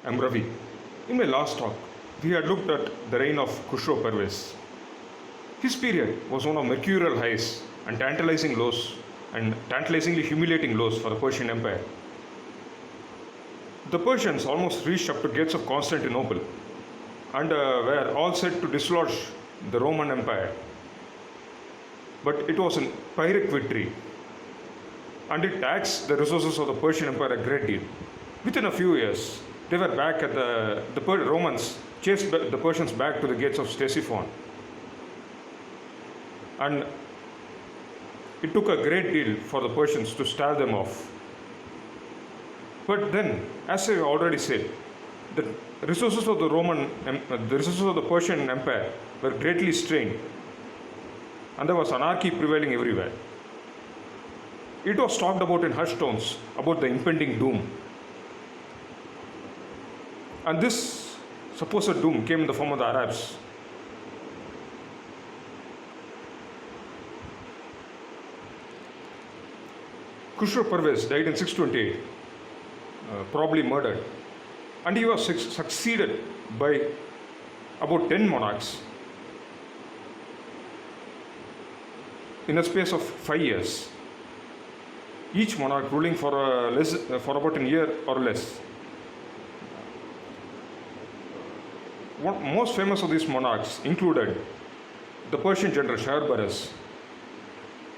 I'm Ravi. In my last talk, we had looked at the reign of Khusro Parvez. His period was one of mercurial highs and tantalizing lows and tantalizingly humiliating lows for the Persian Empire. The Persians almost reached up to gates of Constantinople and were all set to dislodge the Roman Empire. But it was a Pyrrhic victory and it taxed the resources of the Persian Empire a great deal. Within a few years, they were back at the Romans chased the Persians back to the gates of Ctesiphon. And it took a great deal for the Persians to stave them off. But then, as I already said, the resources of the Persian Empire were greatly strained, and there was anarchy prevailing everywhere. It was talked about in hushed tones about the impending doom. And this supposed doom came in the form of the Arabs. Khusro Parvez died in 628, probably murdered, and he was succeeded by about 10 monarchs in a space of 5 years, each monarch ruling for about a year or less. Most famous of these monarchs included the Persian general Shahrbaraz,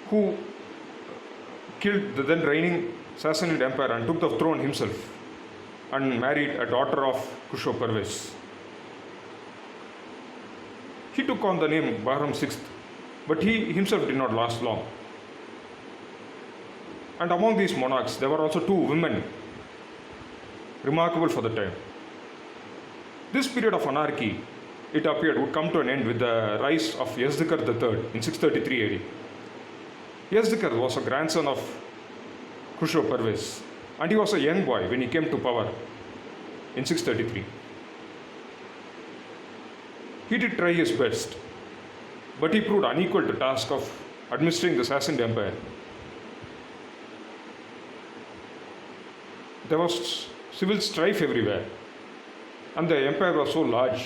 who killed the then reigning Sassanid emperor and took the throne himself and married a daughter of Khusro Parvez. He took on the name Bahram VI, but he himself did not last long. And among these monarchs, there were also 2 women remarkable for the time. This period of anarchy, it appeared, would come to an end with the rise of Yazdakar III in 633 AD. Yazdakar was a grandson of Khusro Parvez, and he was a young boy when he came to power in 633. He did try his best, but he proved unequal to the task of administering the Sassanid Empire. There was civil strife everywhere, and the empire was so large.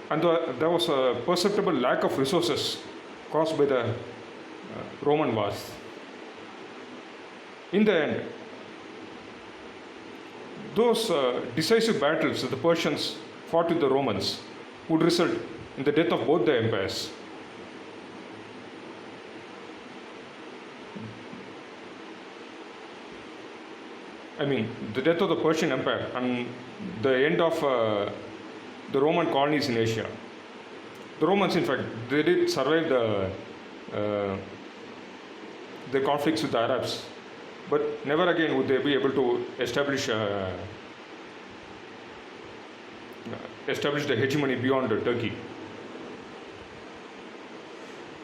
And there was a perceptible lack of resources caused by the Roman wars. In the end, those decisive battles that the Persians fought with the Romans would result in the death of both the empires. I mean, the death of the Persian Empire and the end of the Roman colonies in Asia. The Romans, in fact, they did survive the conflicts with the Arabs, but never again would they be able to establish the hegemony beyond Turkey.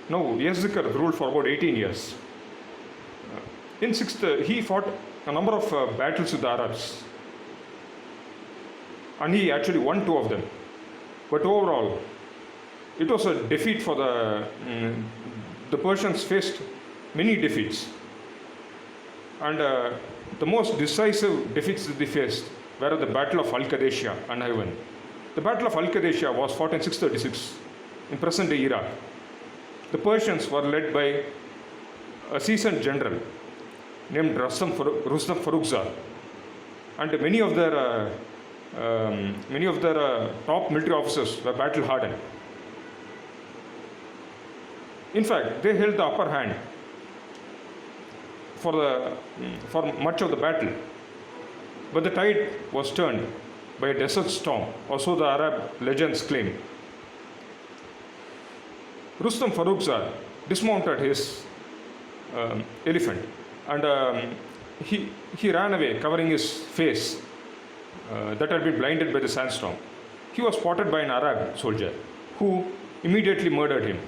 Now, Yazdakar ruled for about 18 years. In 6th, he fought a number of battles with the Arabs, and he actually won 2 of them. But overall, it was a defeat for the Persians faced many defeats, and the most decisive defeats that they faced were at the Battle of Al-Qadisiyah and Haiwan. The Battle of Al-Qadisiyah was fought in 636 in present-day Iraq. The Persians were led by a seasoned general named Rustam Farrukhzad, and many of their top military officers were battle hardened. In fact, they held the upper hand for much of the battle, but the tide was turned by a desert storm, or so the Arab legends claim. Rustam Farrukhzad dismounted his elephant, and he ran away, covering his face that had been blinded by the sandstorm. He was spotted by an Arab soldier who immediately murdered him.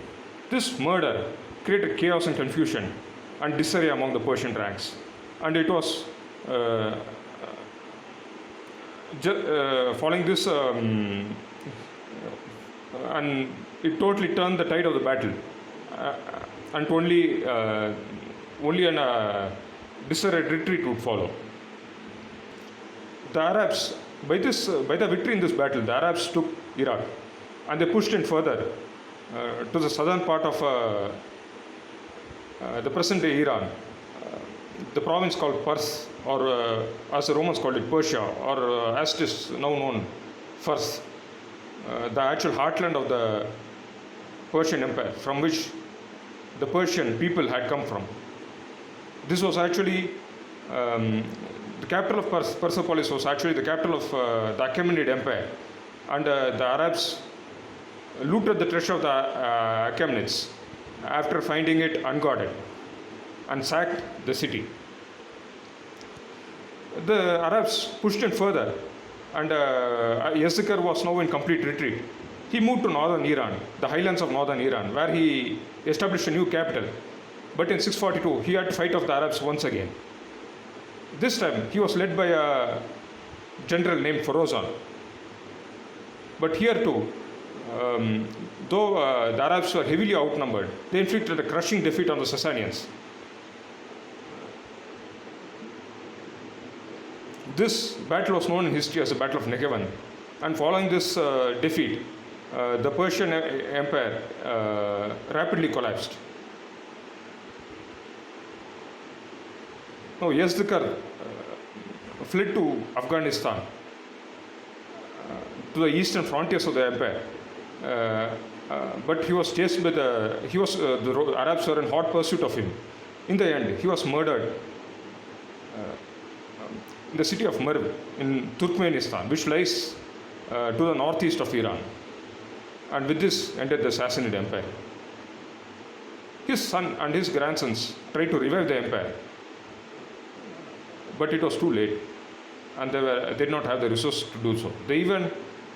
This murder created chaos and confusion and disarray among the Persian ranks, and it was following this, and it totally turned the tide of the battle, and only an disarray retreat would follow. the Arabs, by the victory in this battle, the Arabs took Iraq and they pushed in further to the southern part of the present day Iran, the province called Pars, or as the Romans called it, Persia, or as it is now known, Fars, the actual heartland of the Persian Empire, from which the Persian people had come from. This was actually the capital of Persepolis was actually the capital of the Achaemenid Empire, and the Arabs looted the treasure of the Achaemenids after finding it unguarded and sacked the city. The Arabs pushed in further, and Yezdikar was now in complete retreat. He moved to northern Iran, the highlands of northern Iran, where he established a new capital. But in 642, he had to fight off the Arabs once again. This time, he was led by a general named Ferozan. But here too, though the Arabs were heavily outnumbered, they inflicted a crushing defeat on the Sasanians. This battle was known in history as the Battle of Negevan, and following this defeat, the Persian Empire rapidly collapsed. Now, Yezdikar fled to Afghanistan, to the eastern frontiers of the empire, but he was chased by the Arabs were in hot pursuit of him. In the end, he was murdered in the city of Merv in Turkmenistan, which lies to the northeast of Iran. And with this ended the Sassanid Empire. His son and his grandsons tried to revive the empire, but it was too late, and they did not have the resources to do so. They even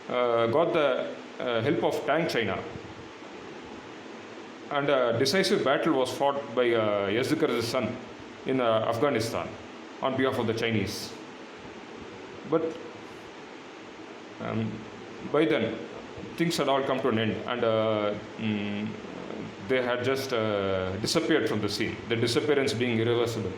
got the help of Tang China, and a decisive battle was fought by Yezdikar's son in Afghanistan on behalf of the Chinese. But by then, things had all come to an end, and they had just disappeared from the scene, the disappearance being irreversible.